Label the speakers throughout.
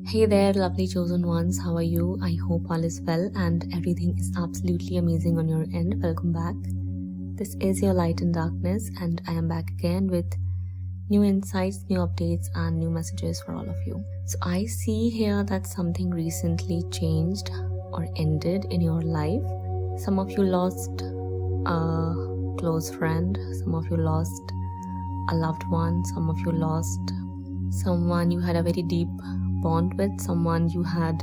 Speaker 1: Hey there, lovely chosen ones. How are you? I hope all is well and everything is absolutely amazing on your end. Welcome back. This is your light and darkness, and I am back again with new insights, new updates, and new messages for all of you. So, I see here that something recently changed or ended in your life. Some of you lost a close friend, some of you lost a loved one, some of you lost someone you had a very deep bond with, someone you had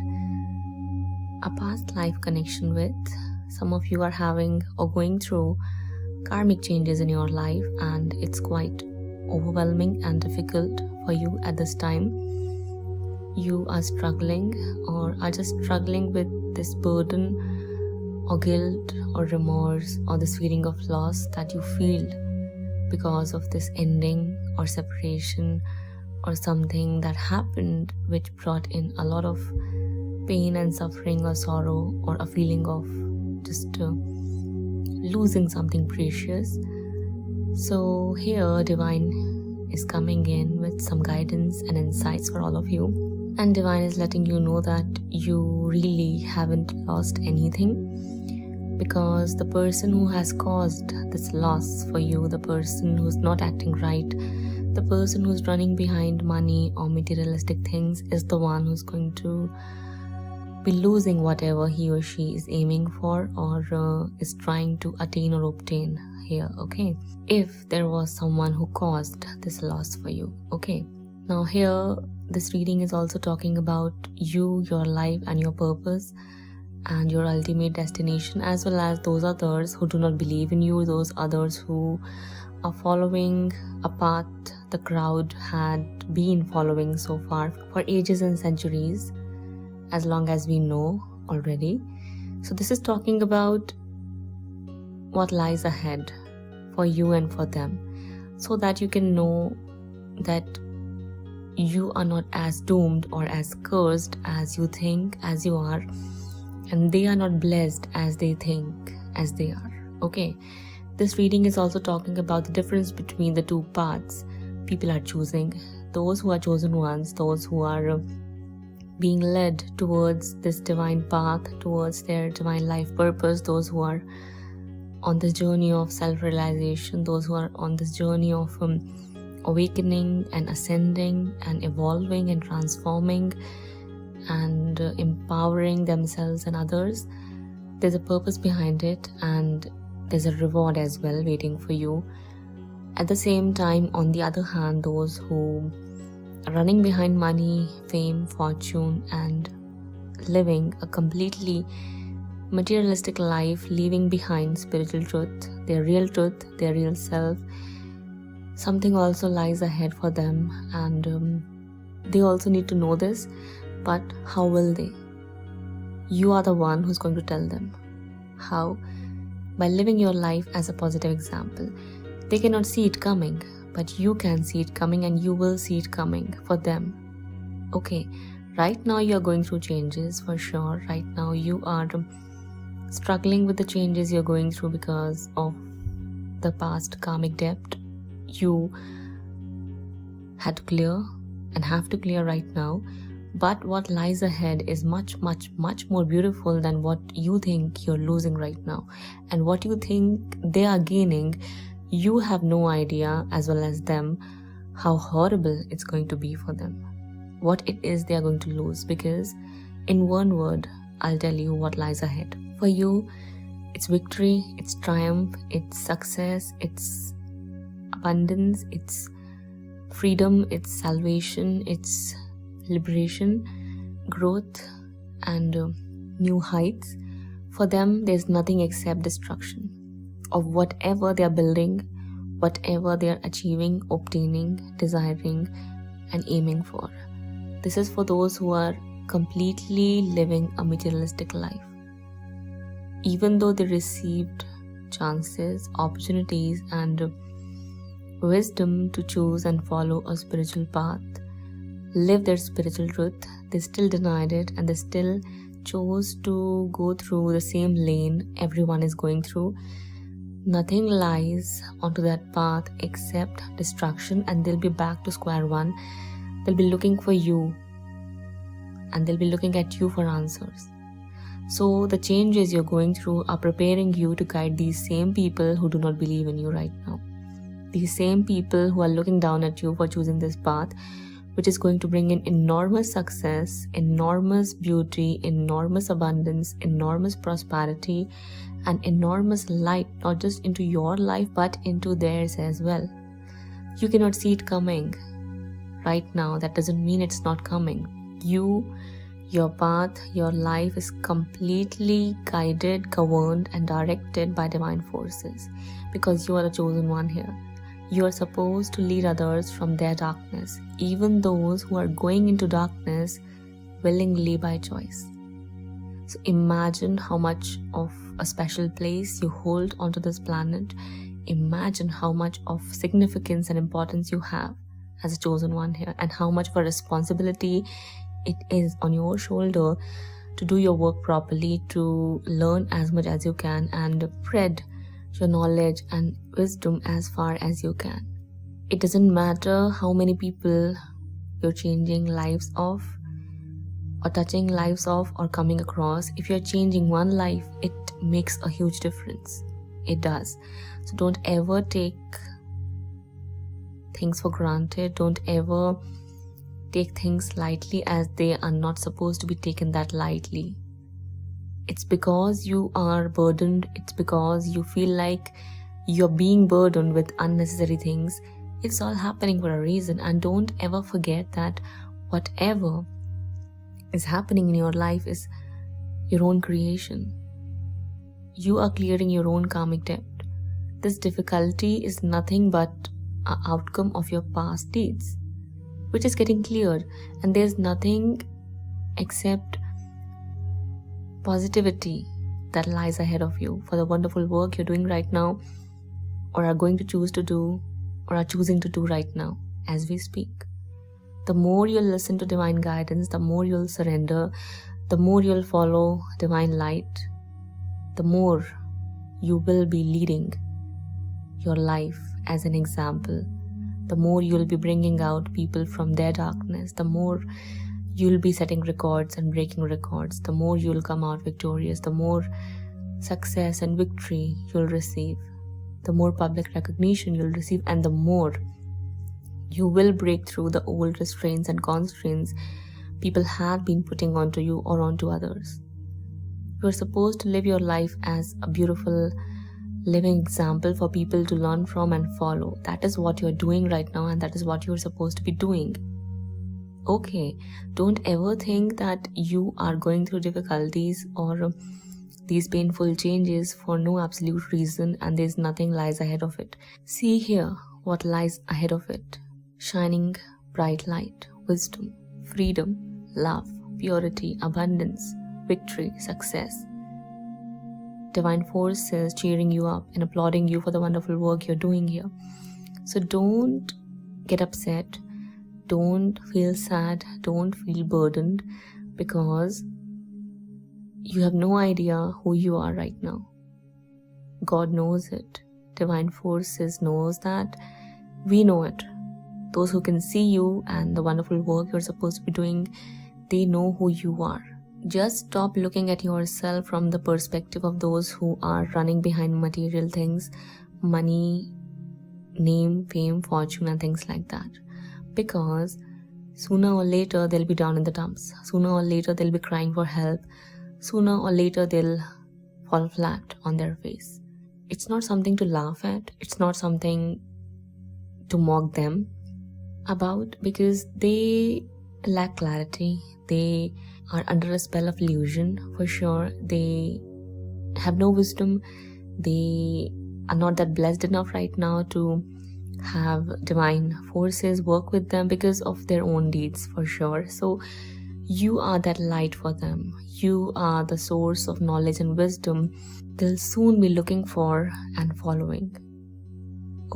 Speaker 1: a past life connection with. Some of you are having or going through karmic changes in your life, and it's quite overwhelming and difficult for you at this time. You are struggling or are just struggling with this burden or guilt or remorse or this feeling of loss that you feel because of this ending or separation or something that happened which brought in a lot of pain and suffering or sorrow or a feeling of just losing something precious. So here Divine is coming in with some guidance and insights for all of you, and Divine is letting you know that you really haven't lost anything, because the person who has caused this loss for you, the person who's not acting right, the person who's running behind money or materialistic things, is the one who's going to be losing whatever he or she is aiming for or is trying to attain or obtain here, okay? If there was someone who caused this loss for you, okay? Now here, this reading is also talking about you, your life and your purpose and your ultimate destination, as well as those others who do not believe in you, those others who are following a path the crowd had been following so far for ages and centuries, as long as we know already. So this is talking about what lies ahead for you and for them, so that you can know that you are not as doomed or as cursed as you think as you are, and they are not blessed as they think as they are, okay? This reading is also talking about the difference between the two paths people are choosing. Those who are chosen ones, those who are being led towards this divine path, towards their divine life purpose, those who are on this journey of self-realization, those who are on this journey of awakening and ascending and evolving and transforming and empowering themselves and others. There's a purpose behind it, and there's a reward as well waiting for you. At the same time, on the other hand, those who are running behind money, fame, fortune, and living a completely materialistic life, leaving behind spiritual truth, their real self, something also lies ahead for them, and they also need to know this. But how will they? You are the one who's going to tell them. How? By living your life as a positive example. They cannot see it coming, but you can see it coming, and you will see it coming for them. Okay, right now you are going through changes for sure. Right now you are struggling with the changes you're going through because of the past karmic debt you had to clear and have to clear right now. But what lies ahead is much, much, much more beautiful than what you think you're losing right now. And what you think they are gaining, you have no idea, as well as them, how horrible it's going to be for them. What it is they are going to lose. Because in one word, I'll tell you what lies ahead. For you, it's victory, it's triumph, it's success, it's abundance, it's freedom, it's salvation, it's liberation, growth, and new heights. For them, there's nothing except destruction of whatever they are building, whatever they are achieving, obtaining, desiring, and aiming for. This is for those who are completely living a materialistic life. Even though they received chances, opportunities, and wisdom to choose and follow a spiritual path, live their spiritual truth, they still denied it, and they still chose to go through the same lane everyone is going through. Nothing lies onto that path except destruction, and they'll be back to square one. They'll be looking for you and they'll be looking at you for answers. So the changes you're going through are preparing you to guide these same people who do not believe in you right now. These same people who are looking down at you for choosing this path, which is going to bring in enormous success, enormous beauty, enormous abundance, enormous prosperity, and enormous light, not just into your life, but into theirs as well. You cannot see it coming right now. That doesn't mean it's not coming. Your path, your life is completely guided, governed, and directed by divine forces, because you are the chosen one here. You are supposed to lead others from their darkness, even those who are going into darkness willingly by choice. So imagine how much of a special place you hold onto this planet. Imagine how much of significance and importance you have as a chosen one here, and how much of a responsibility it is on your shoulder to do your work properly, to learn as much as you can, and spread your knowledge and wisdom as far as you can. It doesn't matter how many people you're changing lives of, or touching lives of, or coming across. If you're changing one life, it makes a huge difference. It does. So don't ever take things for granted. Don't ever take things lightly, as they are not supposed to be taken that lightly. It's because you are burdened. It's because you feel like you're being burdened with unnecessary things. It's all happening for a reason. And don't ever forget that whatever is happening in your life is your own creation. You are clearing your own karmic debt. This difficulty is nothing but an outcome of your past deeds, which is getting cleared. And there's nothing except positivity that lies ahead of you for the wonderful work you're doing right now, or are going to choose to do, or are choosing to do right now as we speak. The more you'll listen to divine guidance, the more you'll surrender, the more you'll follow divine light, the more you will be leading your life as an example. The more you'll be bringing out people from their darkness, the more you'll be setting records and breaking records, the more you'll come out victorious, the more success and victory you'll receive, the more public recognition you'll receive, and the more you will break through the old restraints and constraints people have been putting onto you or onto others. You are supposed to live your life as a beautiful living example for people to learn from and follow. That is what you're doing right now, and that is what you're supposed to be doing. Okay, don't ever think that you are going through difficulties or these painful changes for no absolute reason and there's nothing lies ahead of it. See here what lies ahead of it. Shining bright light, wisdom, freedom, love, purity, abundance, victory, success. Divine forces cheering you up and applauding you for the wonderful work you're doing here. So don't get upset. Don't feel sad, don't feel burdened, because you have no idea who you are right now. God knows it. Divine forces knows that. We know it. Those who can see you and the wonderful work you're supposed to be doing, they know who you are. Just stop looking at yourself from the perspective of those who are running behind material things, money, name, fame, fortune, and things like that. Because sooner or later they'll be down in the dumps. Sooner or later they'll be crying for help. Sooner or later they'll fall flat on their face. It's not something to laugh at. It's not something to mock them about, because they lack clarity. They are under a spell of illusion for sure. They have no wisdom. They are not that blessed enough right now to have divine forces work with them because of their own deeds for sure. So you are that light for them. You are the source of knowledge and wisdom they'll soon be looking for and following.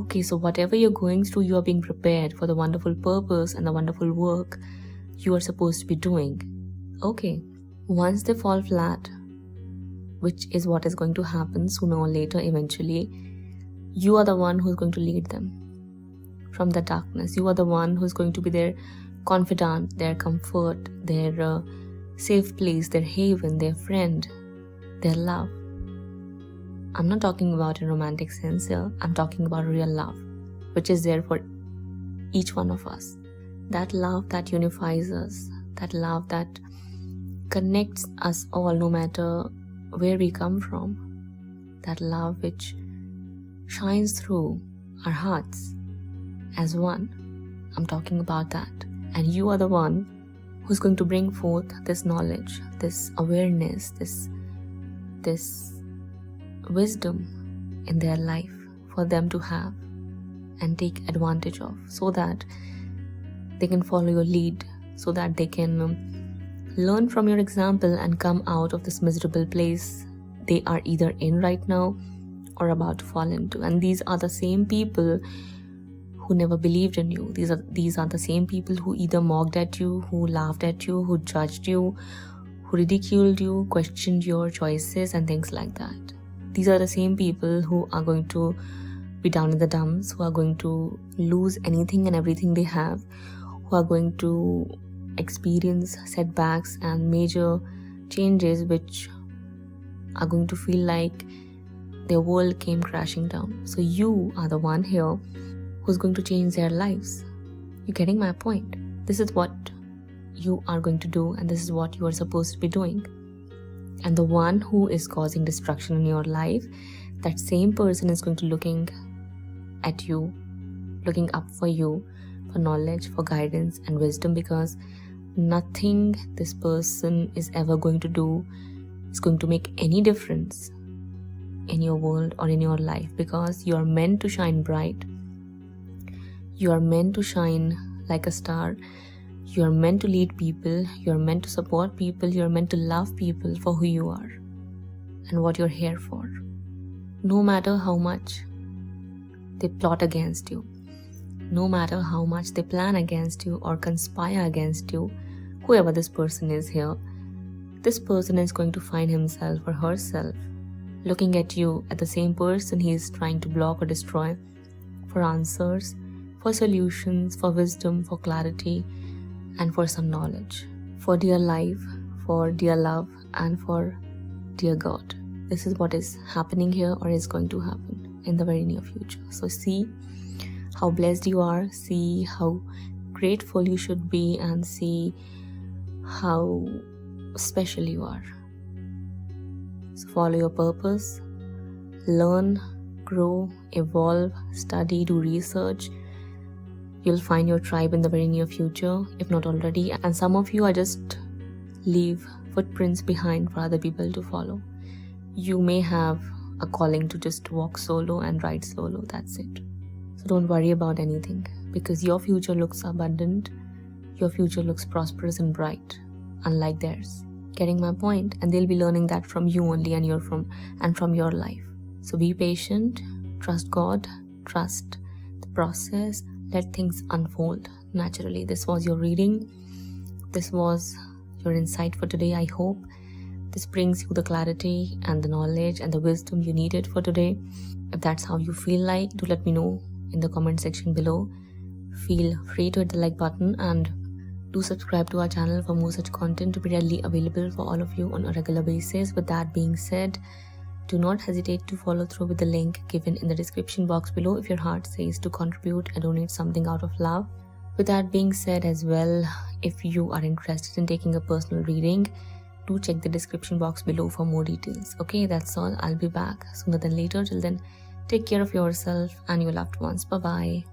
Speaker 1: Okay, so whatever you're going through, you are being prepared for the wonderful purpose and the wonderful work you are supposed to be doing. Okay, once they fall flat, which is what is going to happen sooner or later eventually, you are the one who's going to lead them from the darkness. You are the one who's going to be their confidant, their comfort, their safe place, their haven, their friend, their love. I'm not talking about a romantic sense here. I'm talking about real love, which is there for each one of us. That love that unifies us, that love that connects us all no matter where we come from, that love which shines through our hearts as one. I'm talking about that. And you are the one who's going to bring forth this knowledge, this awareness, this wisdom in their life for them to have and take advantage of, so that they can follow your lead, so that they can learn from your example and come out of this miserable place they are either in right now or about to fall into. And these are the same people who never believed in you. These are the same people who either mocked at you, who laughed at you, who judged you, who ridiculed you, questioned your choices and things like that. These are the same people who are going to be down in the dumps, who are going to lose anything and everything they have, who are going to experience setbacks and major changes which are going to feel like their world came crashing down. So you are the one here who's going to change their lives. You're getting my point? This is what you are going to do, and this is what you are supposed to be doing. And the one who is causing destruction in your life, that same person is going to looking at you, looking up for you, for knowledge, for guidance and wisdom, because nothing this person is ever going to do is going to make any difference in your world or in your life, because you are meant to shine bright. You are meant to shine like a star. You are meant to lead people. You are meant to support people. You are meant to love people for who you are and what you're here for. No matter how much they plot against you, no matter how much they plan against you or conspire against you, whoever this person is here, this person is going to find himself or herself looking at you, at the same person he is trying to block or destroy, for answers, for solutions, for wisdom, for clarity, and for some knowledge, for dear life, for dear love, and for dear God. This is what is happening here or is going to happen in the very near future. So see how blessed you are, see how grateful you should be, and see how special you are. So follow your purpose, learn, grow, evolve, study, do research. You'll find your tribe in the very near future, if not already. And some of you are just leave footprints behind for other people to follow. You may have a calling to just walk solo and ride solo, that's it. So don't worry about anything, because your future looks abundant, your future looks prosperous and bright, unlike theirs. Getting my point? And they'll be learning that from you only, and from your life. So be patient, trust God, trust the process, let things unfold naturally. This was your reading. This was your insight for today. I hope this brings you the clarity and the knowledge and the wisdom you needed for today. If that's how you feel like, do let me know in the comment section below. Feel free to hit the like button and do subscribe to our channel for more such content to be readily available for all of you on a regular basis. With that being said, do not hesitate to follow through with the link given in the description box below if your heart says to contribute and donate something out of love. With that being said as well, if you are interested in taking a personal reading, do check the description box below for more details. Okay, that's all. I'll be back sooner than later. Till then, take care of yourself and your loved ones. Bye-bye.